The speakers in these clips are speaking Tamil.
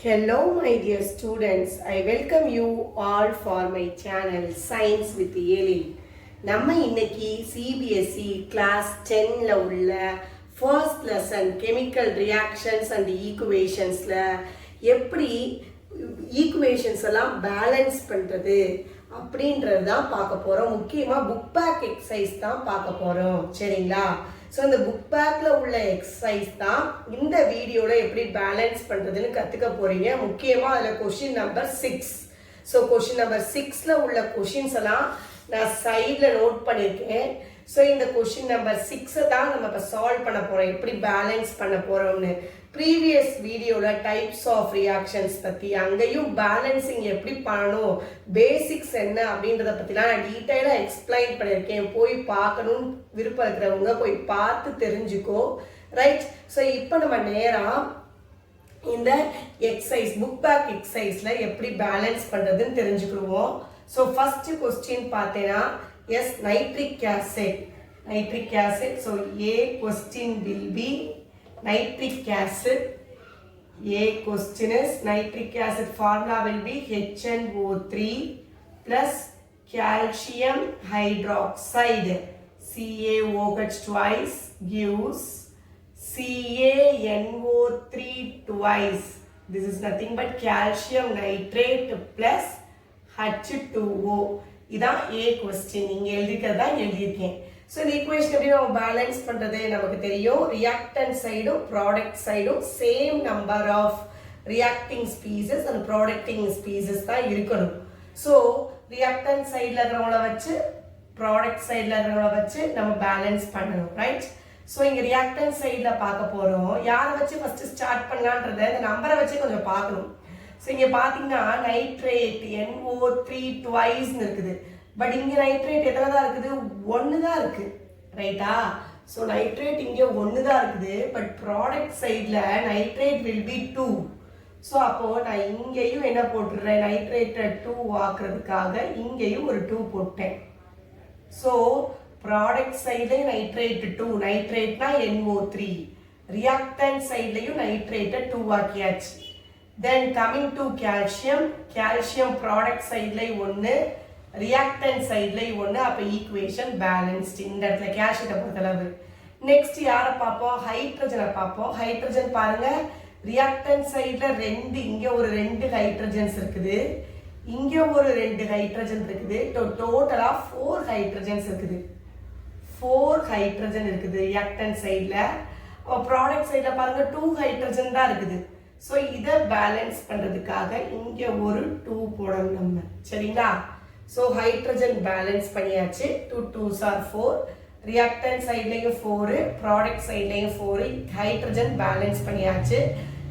Hello my dear students, I welcome you all for my channel Science with Elin. நம்ம இன்னைக்கு CBSE class 10ல உள்ள first lesson chemical reactions and equationsல எப்படி equations எல்லாம் பேலன்ஸ் பண்றது அப்படின்றது தான் பார்க்க போறோம். முக்கியமா புக் பேக் எக்ஸசைஸ் தான் பார்க்க போறோம். சரிங்களா? ஸோ இந்த புக் பேக்கில் உள்ள எக்ஸசைஸ் தான் இந்த வீடியோவில் எப்படி பேலன்ஸ் பண்ணுறதுன்னு கற்றுக்க போகிறீங்க. முக்கியமாக அதில் question number 6. So question number 6ல் உள்ள கொஷின்ஸ் எல்லாம் நான் சைடில் நோட் பண்ணியிருக்கேன். ஸோ இந்த கொஷின் நம்பர் 6 தான் நம்ம இப்போ சால்வ் பண்ண போகிறோம், எப்படி பேலன்ஸ் பண்ண போகிறோம்னு. ப்ரீவியஸ் வீடியோவில் டைப்ஸ் ஆஃப் ரியாக்ஷன்ஸ் பற்றி, அங்கேயும் பேலன்சிங் எப்படி பண்ணணும், பேசிக்ஸ் என்ன அப்படின்றத பற்றிலாம் நான் டீட்டெயிலாக எக்ஸ்பிளைன் பண்ணியிருக்கேன். போய் பார்க்கணும்னு விருப்பம் இருக்கிறவங்க போய் பார்த்து தெரிஞ்சுக்கோ. ரைட்? ஸோ இப்போ நம்ம நேராக இந்த எக்ஸசைஸ் புக் பேக் எக்ஸசைஸில் எப்படி பேலன்ஸ் பண்ணுறதுன்னு தெரிஞ்சுக்கிடுவோம். ஸோ ஃபஸ்ட்டு கொஸ்டின் பார்த்தேன்னா is nitric acid. So a question will be nitric acid. A question is nitric acid formula will be HNO3 plus calcium hydroxide. CaOH twice gives CaNO3 twice. This is nothing but calcium nitrate plus H2O. இதான் A question. நீங்க எழுதிக்கிறதா எழுதியிருக்கேன். ஸோ இந்த ஈக்குவேஷன் எப்படி நம்ம பேலன்ஸ் பண்ணுறது நமக்கு தெரியும். ரியாக்டன்ட் சைடும் ப்ராடக்ட் சைடும் same number of reacting species and producting species தான் இருக்கணும். ஸோ ரியாக்டன்ட் சைடில் இருக்கிறவங்கள வச்சு ப்ராடக்ட் சைடில் இருக்கிறவங்கள வச்சு நம்ம பேலன்ஸ் பண்ணணும். ரைட்? ஸோ இங்கே ரியாக்டன்ட் சைடில் பார்க்க போகிறோம். யாரை வச்சு ஃபஸ்ட்டு ஸ்டார்ட் பண்ணலான்றதை இந்த நம்பரை வச்சு கொஞ்சம் பார்க்கணும். ஸோ இங்கே பார்த்தீங்கன்னா நைட்ரேட் NO3 ட்வைஸ்ன்னு இருக்குது. பட் இங்கே நைட்ரேட் எத்தனை தான் இருக்குது? 1 தான் இருக்கு. ரைட்டா? ஸோ நைட்ரேட் இங்கே 1 தான் இருக்குது. பட் ப்ராடக்ட் சைடில் நைட்ரேட் வில் பி 2. ஸோ அப்போ நான் இங்கேயும் என்ன போட்டுடுறேன், நைட்ரேட்டை 2 ஆக்குறதுக்காக இங்கேயும் ஒரு 2 போட்டேன். ஸோ ப்ராடக்ட் சைட்லையும் நைட்ரேட் 2, நைட்ரேட்னா NO3. ரியாக்டன்ட் சைட்லையும் நைட்ரேட்டை 2 ஆக்கியாச்சு. Then coming to calcium. Calcium product சைட்லையும் 1, ரியாக்டன்ட் சைட்லையும் 1. அப்போ ஈக்குவேஷன் பேலன்ஸ்டு இந்த இடத்துல கால்சியத்தை பொறுத்தளவு. நெக்ஸ்ட் யாரை பார்ப்போம்? ஹைட்ரஜனை பார்ப்போம். ஹைட்ரஜன் பாருங்க, ரியாக்டன்ட் சைடில் 2, இங்கே ஒரு 2 ஹைட்ரஜன்ஸ் இருக்குது, இங்கே ஒரு 2 ஹைட்ரஜன் இருக்குது. டோட்டலாக 4 ஹைட்ரஜன்ஸ் இருக்குது. 4 ஹைட்ரஜன் இருக்குது ரியாக்டன்ட் சைடில். ப்ராடக்ட் சைடில் பாருங்க 2 ஹைட்ரஜன் தான் இருக்குது. ஸோ இதை பேலன்ஸ் பண்ணுறதுக்காக இங்கே ஒரு 2 போடணும் நம்ம. சரிங்களா? ஸோ ஹைட்ரஜன் பேலன்ஸ் பண்ணியாச்சு. 2 2s are 4. ரியாக்டன்ட் சைட்லையும் 4, ப்ராடக்ட் சைட்லையும் 4. ஹைட்ரஜன் பேலன்ஸ் பண்ணியாச்சு.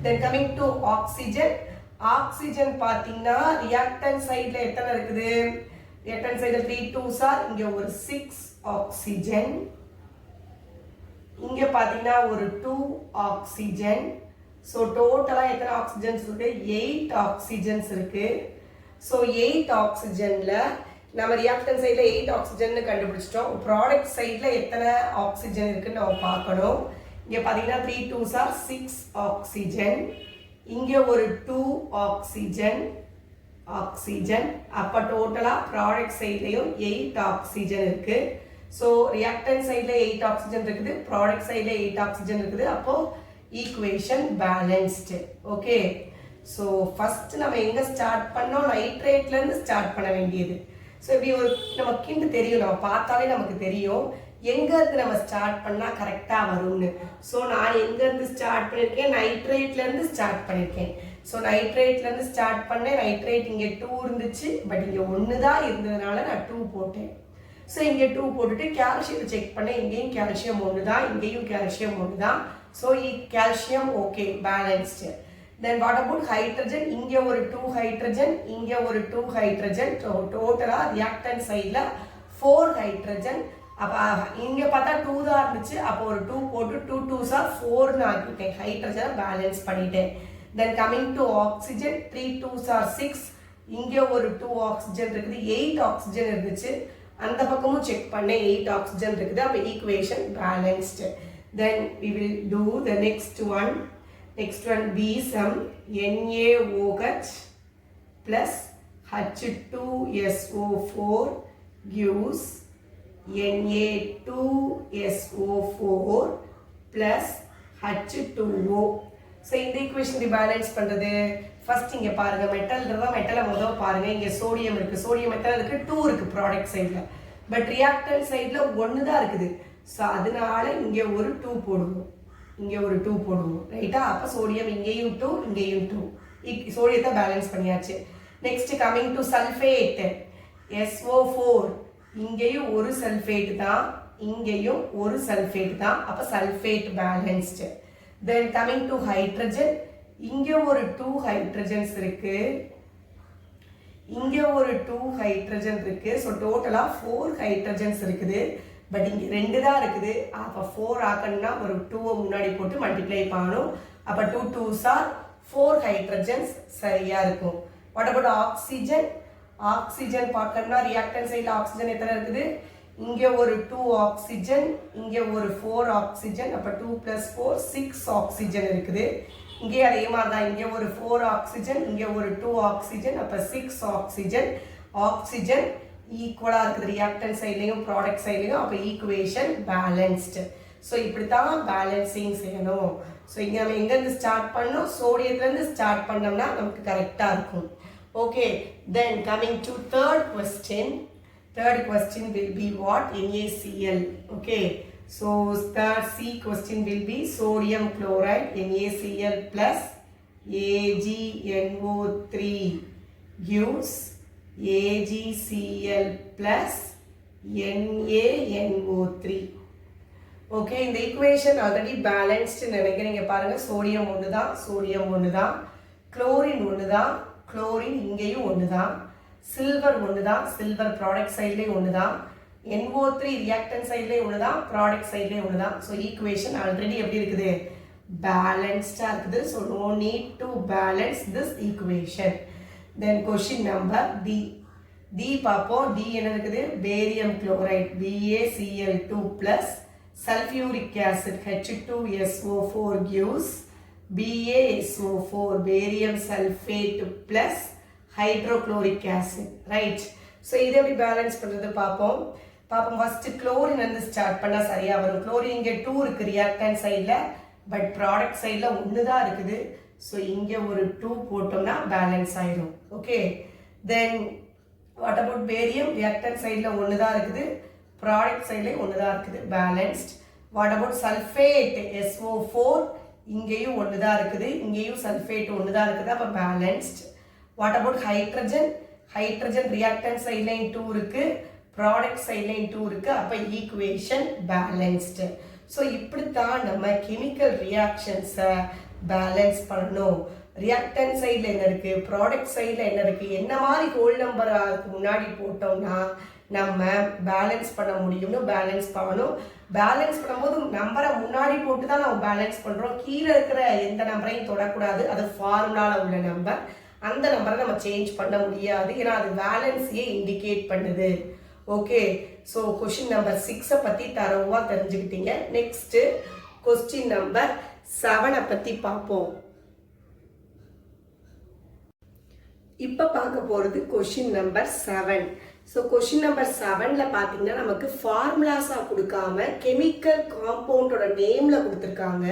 Then coming to oxygen. Oxygen பார்த்தீங்கன்னா ரியாக்டன்ட் சைடில் எத்தனை இருக்குது? ரியாக்டன்ட் சைடில் 3 2s are, இங்கே ஒரு 6 ஆக்சிஜன், இங்கே பார்த்தீங்கன்னா ஒரு 2 ஆக்சிஜன். ஸோ டோட்டலாக எத்தனை ஆக்சிஜன்ஸ் இருக்கு? 8 ஆக்சிஜன்ஸ் இருக்கு. ஸோ 8 ஆக்சிஜனில் நம்ம ரியாக்டன்ட் சைடில் 8 ஆக்சிஜன் கண்டுபிடிச்சிட்டோம். ப்ராடக்ட் சைடில் எத்தனை ஆக்சிஜன் இருக்குன்னு நம்ம பார்க்கணும். இங்கே பார்த்தீங்கன்னா 3 2s are 6 ஆக்சிஜன், இங்கே ஒரு 2 ஆக்சிஜன். அப்போ டோட்டலாக ப்ராடக்ட் சைட்லையும் 8 ஆக்சிஜன் இருக்கு. ஸோ ரியாக்டன்ட் சைடில் 8 ஆக்சிஜன் இருக்குது, ப்ராடக்ட் சைடில் 8 ஆக்சிஜன் இருக்குது. அப்போது equation balanced. Okay? So first நம்ம எங்கே ஸ்டார்ட் பண்ணோம்? நைட்ரேட்லேருந்து ஸ்டார்ட் பண்ண வேண்டியது. ஸோ இப்படி ஒரு நமக்கு தெரியும், நம்ம பார்த்தாலே நமக்கு தெரியும் எங்கேருந்து நம்ம ஸ்டார்ட் பண்ணால் கரெக்டாக வரும்னு. ஸோ நான் எங்கேருந்து ஸ்டார்ட் பண்ணியிருக்கேன்? நைட்ரேட்லேருந்து ஸ்டார்ட் பண்ணியிருக்கேன். ஸோ நைட்ரேட்லேருந்து ஸ்டார்ட் பண்ணேன். நைட்ரேட் இங்கே 2 இருந்துச்சு, பட் இங்கே 1 தான் இருந்ததுனால நான் 2 போட்டேன். ஸோ இங்கே 2 போட்டுட்டு கால்சியத்தை செக் பண்ணேன். இங்கேயும் கால்சியம் 1 தான், இங்கேயும் கால்சியம் 1 தான். So calcium okay, balanced. Then what about hydrogen? இங்கே ஒரு 2 ஹைட்ரஜன், இங்கே ஒரு 2 ஹைட்ரஜன். டோட்டலாக ரியாக்டன்ட் சைடில் 4 ஹைட்ரஜன். அப்போ இங்கே பார்த்தா 2 தான் இருந்துச்சு, அப்போ ஒரு 2 போட்டு 2 2s are 4ன்னு ஆக்கிட்டேன். ஹைட்ரஜனை பேலன்ஸ் பண்ணிட்டேன். தென் coming to oxygen, 3 2s are 6, இங்கே ஒரு 2 ஆக்சிஜன் இருக்குது, 8 ஆக்சிஜன் இருந்துச்சு. அந்த பக்கமும் செக் பண்ணேன், 8 ஆக்சிஜன் இருக்குது. அப்போ equation balanced. Then we will do the next one. Next one BSM NaOH plus H2SO4 gives Na2SO4 plus H2O. So இந்த ஈக்குவேஷன் பேலன்ஸ் பண்றது ஃபர்ஸ்ட் இங்க பாருங்க மெட்டல்ன்றதா மெட்டலை முதல்ல பாருங்க இங்க சோடியம் இருக்கு சோடியம் மெட்டல் இருக்கு 2 இருக்கு ப்ராடக்ட் சைடுல பட் ரியாக்டன்ட் சைடுல 1 தான் இருக்குது சோ அதனால இங்க ஒரு 2 போடுவோம் இங்க ஒரு 2 போடுவோம் ரைட்டா அப்ப சோடியம் இங்கேயும் 2 இங்கேயும் 2 சோடியத்தை பேலன்ஸ் பண்ணியாச்சு next coming to sulphate SO4 இங்கேயும் ஒரு சல்ஃபேட் தான் இங்கேயும் ஒரு சல்ஃபேட் தான் அப்ப sulphate balanced then coming to hydrogen இங்க ஒரு 2 ஹைட்ரஜன்ஸ் இருக்கு இங்க ஒரு 2 ஹைட்ரஜன் இருக்கு சோ டோட்டலா 4 ஹைட்ரஜன்ஸ் இருக்குது பட் இங்க 2 தான் இருக்குது அப்ப 4 ஆக்கணும்னா ஒரு 2 முன்னாடி போட்டு மல்டிப்ளை பண்ணனும் அப்ப 2 2s are 4 ஹைட்ரஜன்ஸ் சரியா இருக்கும் what about oxygen oxygen பார்க்கணும்னா ரியாக்டன்ட் சைடுல ஆக்ஸிஜன் எத்தனை இருக்குது இங்க ஒரு 2 ஆக்ஸிஜன் இங்க ஒரு 4 ஆக்ஸிஜன் அப்ப 2 + 4 6 ஆக்ஸிஜன் இருக்குது இங்க அதே மாதிரி தான் இங்க ஒரு 4 ஆக்ஸிஜன் இங்க ஒரு 2 ஆக்ஸிஜன் அப்ப 6 ஆக்ஸிஜன் ஆக்ஸிஜன் ஈக்குவலா இருக்குது ரியாக்டன்ட் சைடுலயும் ப்ராடக்ட் சைடுலயும் அப்ப ஈக்குவேஷன் பேலன்ஸ்ட் சோ இப்படி தான் பேலன்சிங் செய்யணும் சோ இங்க நம்ம எங்க இருந்து ஸ்டார்ட் பண்ணோம் சோடியத்துல இருந்து ஸ்டார்ட் பண்ணோம்னா நமக்கு கரெக்ட்டா இருக்கும் okay then coming to third question will be what NaCl okay so third C question will be sodium chloride NaCl plus AgNO3 gives AgCl plus NaNO3 okay இந்த equation already balanced நினைக்கிறீங்க பாருங்க சோடியம் ஒன்று தான் குளோரின் ஒன்று தான் குளோரின் இங்கேயும் ஒன்று தான் சில்வர் ஒன்று தான் சில்வர் ப்ராடக்ட் சைட்லேயும் ஒன்று தான் NO3 ரியாக்டன்ட் சைட்லேயும் ஒன்று தான் ப்ராடக்ட் சைட்லேயும் ஒன்று தான் ஸோ ஈக்குவேஷன் ஆல்ரெடி எப்படி இருக்குது பேலன்ஸ்டாக இருக்குது so no need to balance this equation then question number D பார்ப்போம் டி என்ன இருக்குது barium chloride BaCl2 plus sulphuric acid H2SO4 gives BaSO4 barium sulfate plus hydrochloric acid right so இதை எப்படி பேலன்ஸ் பண்றது பாப்போம் ஃபர்ஸ்ட் குளோரின் வந்து ஸ்டார்ட் பண்ணா சரியா வரும் குளோரின் இங்க 2 இருக்கு ரியாக்டன்ட் சைடுல பட் ப்ராடக்ட் சைடுல 1 தான் இருக்குது சோ இங்க ஒரு 2 போட்டோம்னா பேலன்ஸ் ஆயிடும் okay then what about barium reactant சைடுல 1 தான் இருக்குது ப்ராடக்ட் சைடுல 1 தான் இருக்குது balanced what about sulfate SO4 இங்கேயும் 1 தான் இருக்குது இங்கேயும் சல்ஃபேட் 1 தான் இருக்குது அப்ப balanced what about hydrogen hydrogen reactant sideline 2 இருக்கு product sideline 2 இருக்கு அப்ப equation balanced so இப்படி தான் நம்ம chemical reactions பேலன்ஸ் பண்ணனும் reactant sideல என்ன இருக்கு product sideல என்ன இருக்கு என்ன மாதிரி ஹோல் நம்பர் முன்னாடி போட்டோம்னா நம்ம பேலன்ஸ் பண்ண முடியும்னு பேலன்ஸ் பண்ணனும் பேலன்ஸ் பண்ணும்போது நம்பரை முன்னாடி போட்டு தான் நம்ம பேலன்ஸ் பண்றோம் கீழ இருக்கிற எந்த நம்பரையும் தொடக்கூடாது அது ஃபார்முலால உள்ள நம்பர் அந்த நம்பரை நம்ம சேஞ்ச் பண்ண முடியாது ஏன்னா அது பேலன்ஸையே இண்டிகேட் பண்ணுது ஓகே ஸோ கொஸ்டின் நம்பர் 6 பத்தி தரவா தெரிஞ்சுக்கிட்டீங்க நெக்ஸ்ட் கொஸ்டின் நம்பர் 7 பத்தி பார்ப்போம் இப்ப பார்க்க போறது question number 7 so question number 7ல பாத்தீங்கன்னா நமக்கு ஃபார்முலாஸா கொடுக்காம கெமிக்கல் காம்பவுண்டோட நேம்ல கொடுத்துருக்காங்க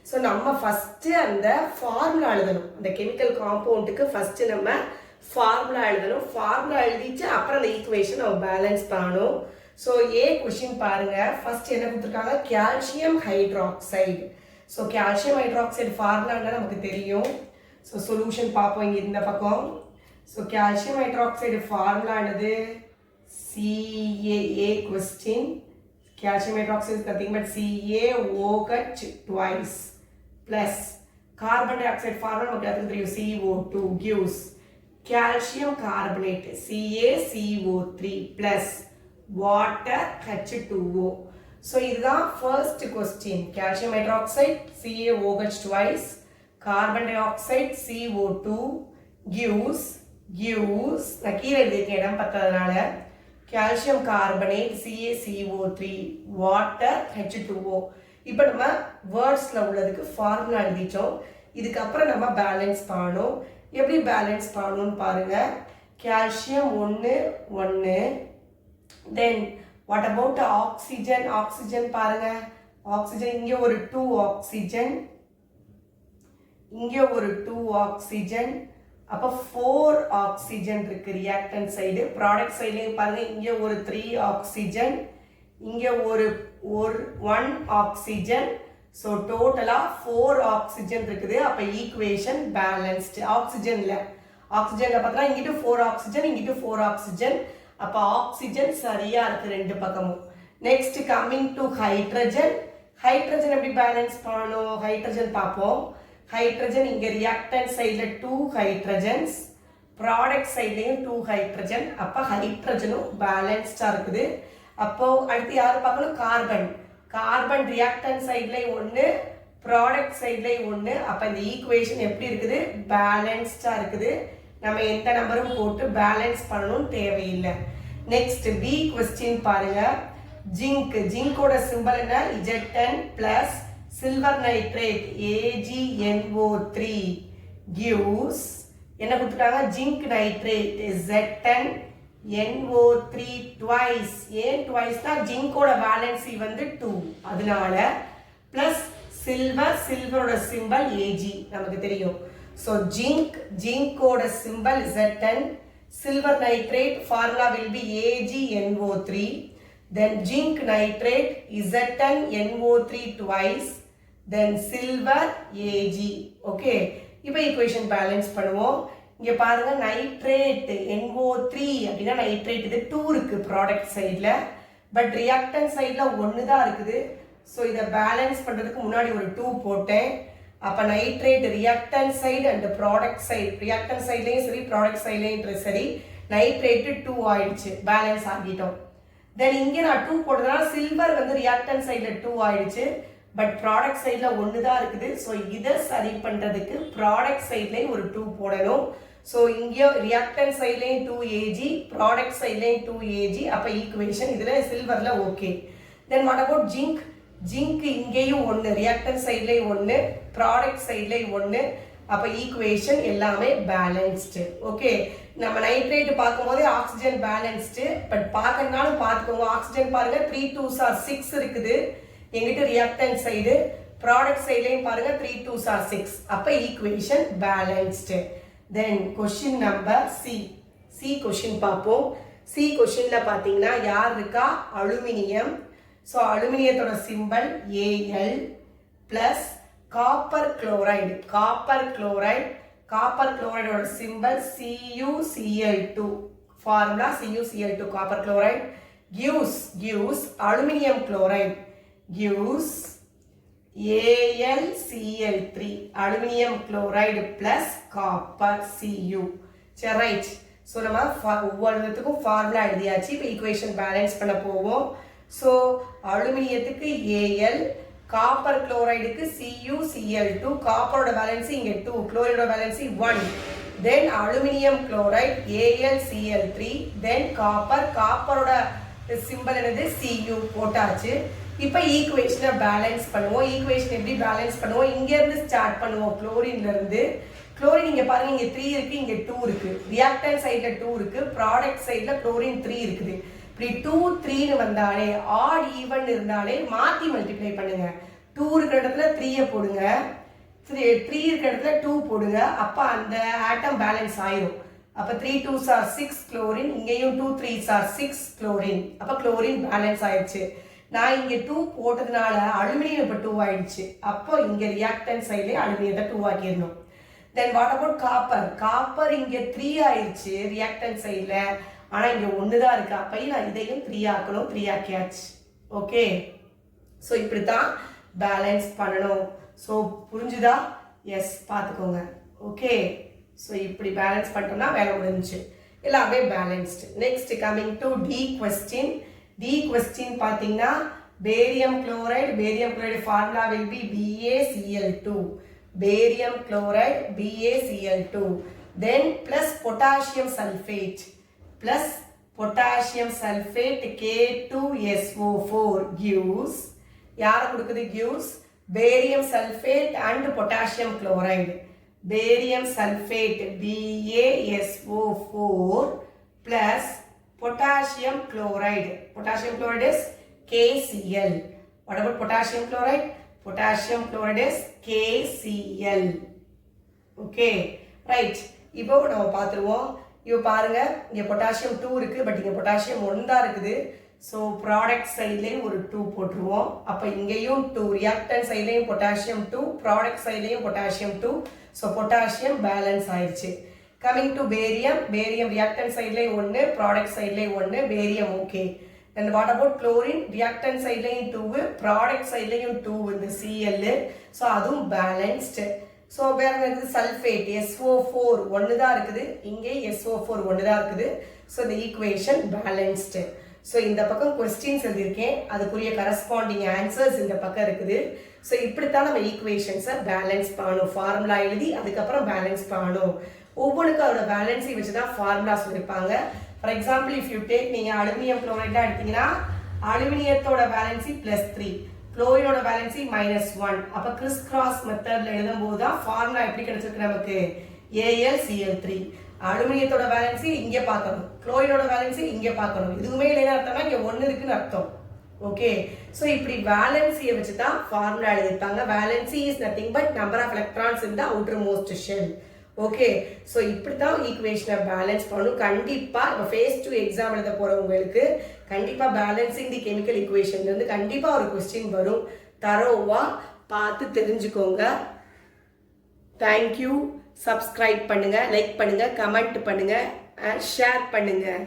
ஸோ நம்ம ஃபர்ஸ்ட் அந்த ஃபார்முலா எழுதணும் அந்த கெமிக்கல் காம்பவுண்டுக்கு ஃபர்ஸ்ட் நம்ம ஃபார்முலா எழுதணும் ஃபார்முலா எழுதிச்சு அப்புறம் அந்த ஈக்குவேஷன் நம்ம பேலன்ஸ் பண்ணணும் ஸோ கொஸ்டின் பாருங்க ஃபர்ஸ்ட் என்ன கொடுத்துருக்காங்க calcium hydroxide so calcium hydroxide ஃபார்முலான்னா நமக்கு தெரியும் ஸோ சொல்யூஷன் பார்ப்போம் இங்கே இந்த பக்கம் ஸோ கால்சியம் ஹைட்ராக்சைடு ஃபார்முலானது CaA question calcium hydroxide is nothing but CaOH twice plus carbon dioxide formula நமக்கு அது தெரியும் CO2 gives calcium carbonate CaCO3 plus water H2O so இதுதான் first question calcium hydroxide CaOH twice carbon dioxide CO2 gives நான் கீழே எழுதியிருக்கேன் இடம் பத்ததுனால calcium carbonate CaCO3 water H2O இப்போ நம்ம வேர்ட்ஸ்ல உள்ளதுக்கு ஃபார்முலா எழுதிட்டோம் இதுக்கப்புறம் நம்ம பேலன்ஸ் பண்ணணும். எப்படி பேலன்ஸ் பண்ணணும்னு பாருங்க. Calcium 1 1. Then what about oxygen? Oxygen பாருங்க. ஆக்சிஜன் இங்கே ஒரு 2 ஆக்சிஜன், இங்கே ஒரு 2 ஆக்சிஜன். அப்போ 4 ஆக்சிஜன் இருக்கு ரியாக்டன்ட் சைடு. ப்ராடக்ட் சைட்லையும் பாருங்க, இங்கே ஒரு 3 ஆக்சிஜன், இங்கே ஒரு 1 ஆக்சிஜன். ஸோ டோட்டலாக 4 ஆக்சிஜன் இருக்குது. அப்போ ஈக்குவேஷன் பேலன்ஸ்டு. ஆக்சிஜனில் பார்த்தீங்கன்னா இங்கிட்டு 4 ஆக்சிஜன், இங்கிட்டு 4 ஆக்சிஜன். அப்போ ஆக்சிஜன் சரியாக இருக்குது ரெண்டு பக்கமும். Next coming to hydrogen. Hydrogen எப்படி பேலன்ஸ் பண்ணணும்? ஹைட்ரஜன் பார்ப்போம். ஹைட்ரஜன் இங்கே ரியாக்டன்ட் சைடில் 2 ஹைட்ரஜன்ஸ், ப்ராடக்ட் சைட்லேயும் 2 ஹைட்ரஜன். அப்போ ஹைட்ரஜனும் பேலன்ஸ்டாக இருக்குது. அப்போ அடுத்து யார் பார்க்கணும்? கார்பன். கார்பன் ரியாக்டன்ட் சைட்லேயும் 1, ப்ராடக்ட் சைட்லேயும் 1. அப்போ இந்த ஈக்குவேஷன் எப்படி இருக்குது? பேலன்ஸ்டாக இருக்குது. நம்ம எந்த நம்பரும் போட்டு பேலன்ஸ் பண்ணணும் தேவையில்லை. நெக்ஸ்ட் பி கொஸ்டின் பாருங்க. ஜிங்க். ஜிங்கோட சிம்பல் என்ன? Z10 plus silver nitrate AgNO3 gives என்ன கொடுத்துட்டாங்க? Zinc nitrate Z10 NO3 twice. ஏன் twiceனா ஜிங்கோட வேலன்சி வந்து 2, அதனால பிளஸ் சில்வர், சில்வரோட சிம்பல் Ag நமக்கு தெரியும். ஸோ ஜிங்கோட symbol Z10, silver nitrate formula will be AgNO3. Then zinc nitrate Z10NO3 twice, then silver Ag. Okay, இப்போ equation balance பண்ணுவோம். இங்க பாருங்க, நைட்ரேட் NO3 அப்படின்னா நைட்ரேட் இது 2 இருக்கு ப்ராடக்ட் சைடில், பட் ரியாக்டன்ட் சைடில் 1 தான் இருக்குது. ஸோ இதை பேலன்ஸ் பண்ணுறதுக்கு முன்னாடி ஒரு 2 போட்டேன். அப்போ nitrate reactant side and product side, reactant சைட்லேயும் சரி ப்ராடக்ட் சைட்லேயும் சரி நைட்ரேட்டு 2 ஆயிடுச்சு, பேலன்ஸ் ஆகிட்டோம். தென் இங்கே நான் 2 போட்டதுனால சில்வர் வந்து ரியாக்டன்ட் சைடில் 2 ஆயிடுச்சு, பட் ப்ராடக்ட் சைடில் 1 தான் இருக்குது. ஸோ இதை சரி பண்ணுறதுக்கு ப்ராடக்ட் சைட்லேயும் ஒரு 2 போடணும். ஸோ இங்கே ரியாக்டன்ட் சைட்லேயும் 2 Ag, ப்ராடக்ட் சைட்லேயும் 2 Ag. அப்போ ஈக்குவேஷன் இதில் சில்வரில் okay. Then what about zinc? Zinc இங்கேயும் 1, ரியாக்டன்ட் சைட்லேயும் 1, ப்ராடக்ட் சைட்லேயும் 1. அப்போ ஈக்குவேஷன் எல்லாமே பேலன்ஸ்டு. ஓகே, நம்ம நைட்ரேட் பார்க்கும்போது ஆக்சிஜன் பேலன்ஸ்டு, பட் பார்க்கறதுனாலும் பார்த்துக்கோங்க. ஆக்சிஜன் பாருங்க 3 2s are 6 இருக்குது எங்கிட்ட ரியாக்டன்ட் சைடு, ப்ராடக்ட் சைட்லையும் பாருங்க 3 2s are 6. அப்போ equation balanced. Then question number C question பார்ப்போம். சி கொஸ்டின்ல பார்த்தீங்கன்னா யார் இருக்கா? அலுமினியம். ஸோ அலுமினியத்தோட symbol Al plus copper chloride. Copper குளோரைடோட symbol CuCl2. Formula CuCl2 copper chloride. gives aluminium chloride gives AlCl3 aluminium chloride plus copper Cu. சரி, ரைட். ஸோ நம்ம ஒவ்வொருத்துக்கும் ஃபார்முலா எழுதியாச்சு. இப்போ ஈக்குவேஷன் பேலன்ஸ் பண்ண போவோம். ஸோ அலுமினியத்துக்கு Al, காப்பர் குளோரைடுக்கு CuCl2, காப்பரோட வேலன்சி இங்கே 2, குளோரைடோட valency 1. Then aluminium chloride AlCl3, தென் காப்பரோட சிம்பல் என்னது? Cu போட்டாச்சு. இப்போ ஈக்குவேஷனை பேலன்ஸ் பண்ணுவோம். ஈக்குவேஷன் எப்படி பேலன்ஸ் பண்ணுவோம்? இங்கேருந்து ஸ்டார்ட் பண்ணுவோம், குளோரின்லேருந்து. குளோரின் இங்கே பாருங்க, இங்கே 3 இருக்கு, இங்கே 2 இருக்கு. ரியாக்டன்ட் சைடில் 2 இருக்கு, ப்ராடக்ட் சைடில் குளோரின் 3 இருக்குது. இப்படி 2 3ன்னு வந்தாலே, ஆட் ஈவன் இருந்தாலே மாற்றி மல்டிப்ளை பண்ணுங்க. 2 இருக்கிற இடத்துல 3 போடுங்க, 3 இருக்கிற இடத்துல 2 போடுங்க. அப்போ அந்த ஆட்டம் பேலன்ஸ் ஆயிரும். அப்போ 3 2s are 6 குளோரின், இங்கேயும் 2 3s are 6 குளோரின். அப்போ குளோரின் பேலன்ஸ் ஆயிடுச்சு. நான் இங்கே 2 போட்டதுனால அலுமினியம் இப்போ 2 ஆயிடுச்சு. அப்போ இங்கே ரியாக்டன்ட் சைட்லேயே அலுமினியத்தை 2 ஆக்கிடணும். Then what about copper? Copper இங்கே 3 ஆயிடுச்சு ரியாக்டன்ட் சைடில், ஆனால் இங்கே 1 தான் இருக்கு. அப்போ நான் இதையும் 3 ஆக்கணும், 3 ஆக்கியாச்சு. ஓகே, ஸோ இப்படி தான் பேலன்ஸ் பண்ணணும். ஸோ புரிஞ்சுதா? எஸ், பார்த்துக்கோங்க. ஓகே, ஸோ இப்படி பேலன்ஸ் பண்ணிட்டோம்னா வேலை முடிஞ்சிச்சு, எல்லாமே balanced. Next coming to D question. D question பார்த்தீங்கன்னா barium chloride formula will be BaCl2. Barium chloride BaCl2. Then plus potassium sulphate K2SO4 gives யாரை கொடுக்குது? gives barium sulfate and potassium chloride. Barium sulfate BaSO4 plus potassium chloride. Potassium chloride is KCl. What about potassium chloride? Potassium chloride is KCl. Okay, right. இப்போ நம்ம பார்த்துருவோம். இப்போ பாருங்க, இங்க பொட்டாசியம் 2 இருக்கு, பட் இங்க பொட்டாசியம் 1 தான் இருக்குது. ஸோ ப்ராடக்ட் சைட்லேயும் ஒரு 2 போட்டுருவோம். அப்போ இங்கேயும் 2, ரியாக்டன்ட் சைட்லேயும் பொட்டாசியம் 2, ப்ராடக்ட் சைட்லேயும் பொட்டாசியம் 2. ஸோ பொட்டாசியம் பேலன்ஸ் ஆயிடுச்சு. Coming to barium, barium reactant சைட்லேயும் 1, ப்ராடக்ட் சைட்லேயும் 1, barium okay. And what about chlorine? Reactant சைட்லேயும் 2, ப்ராடக்ட் சைட்லேயும் 2 இந்த Cl. ஸோ அதுவும் பேலன்ஸ்டு. ஸோ வேற இருக்குது சல்ஃபேட் SO4 1 தான் இருக்குது, இங்கே SO4 1 தான் இருக்குது. ஸோ இந்த ஈக்குவேஷன் பேலன்ஸ்டு. ஸோ இந்த பக்கம் கொஸ்டின்ஸ் எழுதியிருக்கேன், அதுக்குரிய கரஸ்பாண்டிங் ஆன்சர்ஸ் இந்த பக்கம் இருக்குது. ஸோ இப்படித்தான் நம்ம ஈக்குவேஷன்ஸை பேலன்ஸ் பண்ணணும். ஃபார்முலா எழுதி அதுக்கப்புறம் பேலன்ஸ் பண்ணணும். ஒவ்வொன்றுக்கும் அதோட பேலன்ஸை வச்சு தான் ஃபார்முலா சொல்லியிருப்பாங்க. For example if you take நீங்கள் அலுமினியம் குளோரைடாக எடுத்தீங்கன்னா அலுமினியத்தோட வேலன்சி +3, குளோரினோட வேலன்சி -1. அப்போ கிறிஸ் கிராஸ் மெத்தடில் எழுதும்போது தான் ஃபார்முலா எப்படி கிடைச்சிருக்கு நமக்கு, AlCl3. அலுமினியத்தோட வேலன்சி இங்கே பார்க்கணும், குளோரினோட வேலன்சி இங்கே பார்க்கணும். இதுவுமே இல்லைன்னு அர்த்தம்னா இங்கே 1 இருக்குன்னு அர்த்தம். ஓகே, ஸோ இப்படி வேலன்சியை வச்சு தான் ஃபார்முலா எழுதியிருப்பாங்க. Valency is nothing but number of electrons in the outermost shell. Okay, so இப்படி தான் ஈக்குவேஷனை பேலன்ஸ் பண்ணணும். கண்டிப்பாக இப்போ phase 2 எக்ஸாம் எழுத போகிறவங்களுக்கு கண்டிப்பாக பேலன்சிங் தி கெமிக்கல் ஈக்குவேஷன்லேருந்து கண்டிப்பாக ஒரு கொஸ்டின் வரும். தரோவாக பார்த்து தெரிஞ்சுக்கோங்க. தேங்க்யூ. சப்ஸ்கிரைப் பண்ணுங்கள், லைக் பண்ணுங்கள், கமெண்ட் பண்ணுங்கள், ஷேர் பண்ணுங்கள்.